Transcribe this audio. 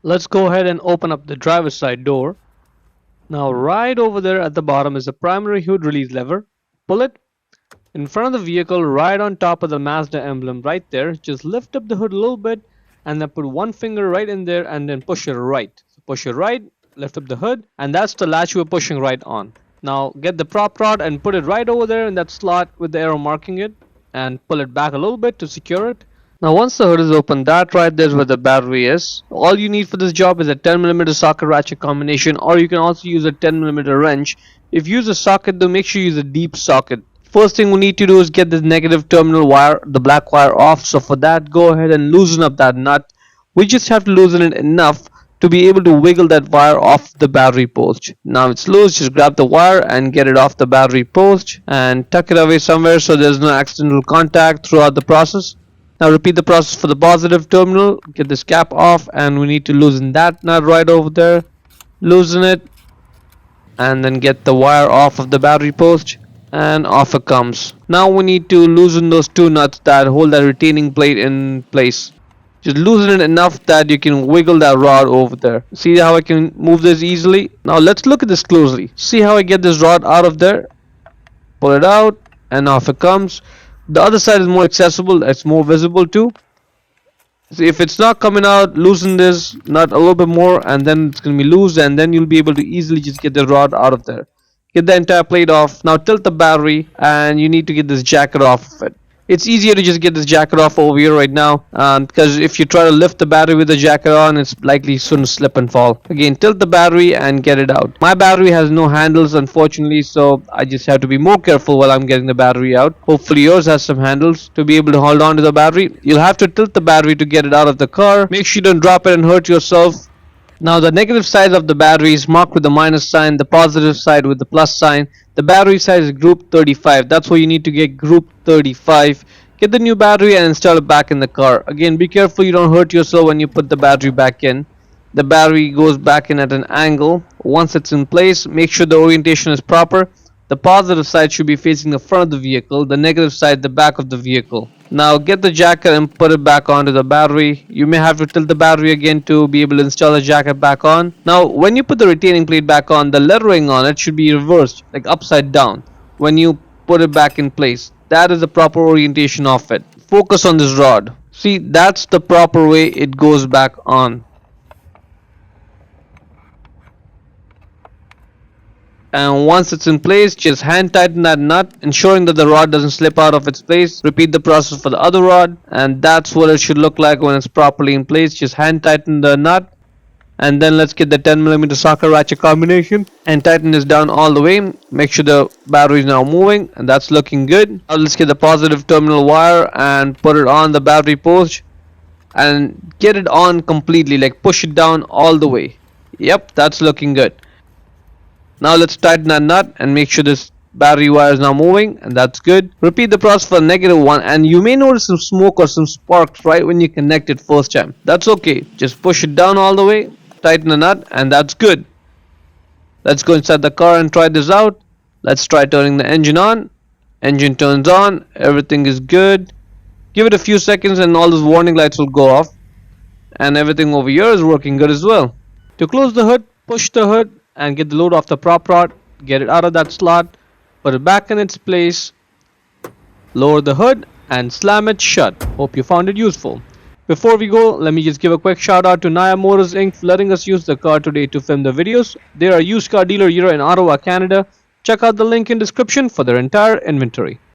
Let's go ahead and open up the driver's side door. Now right over there at the bottom is the primary hood release lever. Pull it. In front of the vehicle, right on top of the Mazda emblem right there, just lift up the hood a little bit and then put one finger right in there and then push it right. So push it right, lift up the hood, and that's the latch we're pushing right on. Now get the prop rod and put it right over there in that slot with the arrow marking it and pull it back a little bit to secure it. Now once the hood is open, that right there is where the battery is. All you need for this job is a 10mm socket ratchet combination, or you can also use a 10mm wrench. If you use a socket though, make sure you use a deep socket. First thing we need to do is get this negative terminal wire, the black wire, off. So for that, go ahead and loosen up that nut. We just have to loosen it enough to be able to wiggle that wire off the battery post. Now it's loose, just grab the wire and get it off the battery post and tuck it away somewhere so there's no accidental contact throughout the process. Now repeat the process for the positive terminal. Get this cap off and we need to loosen that nut right over there. Loosen it and then get the wire off of the battery post and off it comes. Now we need to loosen those two nuts that hold that retaining plate in place. Just loosen it enough that you can wiggle that rod over there. See how I can move this easily? Now let's look at this closely. See how I get this rod out of there? Pull it out and off it comes. The other side is more accessible, it's more visible too. See, if it's not coming out, loosen this nut a little bit more and then it's going to be loose, and then you'll be able to easily just get the rod out of there. Get the entire plate off. Now tilt the battery and you need to get this jacket off of it. It's easier to just get this jacket off over here right now, because if you try to lift the battery with the jacket on, it's likely soon to slip and fall. Again, tilt the battery and get it out. My battery has no handles unfortunately, so I just have to be more careful while I'm getting the battery out. Hopefully yours has some handles to be able to hold on to the battery. You'll have to tilt the battery to get it out of the car. Make sure you don't drop it and hurt yourself. Now the negative side of the battery is marked with the minus sign, the positive side with the plus sign. The battery size is group 35. That's why you need to get group 35. Get the new battery and install it back in the car. Again, be careful you don't hurt yourself when you put the battery back in. The battery goes back in at an angle. Once it's in place, make sure the orientation is proper. The positive side should be facing the front of the vehicle, the negative side the back of the vehicle. Now get the jacket and put it back onto the battery. You may have to tilt the battery again to be able to install the jacket back on. Now when you put the retaining plate back on, the lettering on it should be reversed, like upside down, when you put it back in place. That is the proper orientation of it. Focus on this rod. See, that's the proper way it goes back on. And once it's in place, just hand tighten that nut, ensuring that the rod doesn't slip out of its place. Repeat the process for the other rod, and that's what it should look like when it's properly in place. Just hand tighten the nut, and then let's get the 10mm socket ratchet combination and tighten this down all the way. Make sure the battery is now moving, and that's looking good. Now let's get the positive terminal wire and put it on the battery post and get it on completely, like push it down all the way. Yep, that's looking good. Now let's tighten that nut and make sure this battery wire is now moving, and that's good. Repeat the process for the negative one, and you may notice some smoke or some sparks right when you connect it first time. That's okay. Just push it down all the way, tighten the nut, and that's good. Let's go inside the car and try this out. Let's try turning the engine on. Engine turns on, everything is good. Give it a few seconds and all those warning lights will go off, and everything over here is working good as well. To close the hood, push the hood and get the load off the prop rod. Get it out of that slot, put it back in its place, lower the hood and slam it shut. Hope you found it useful. Before we go, let me just give a quick shout out to Naya Motors Inc. for letting us use the car today to film the videos. They are a used car dealer here in Ottawa, Canada. Check out the link in description for their entire inventory.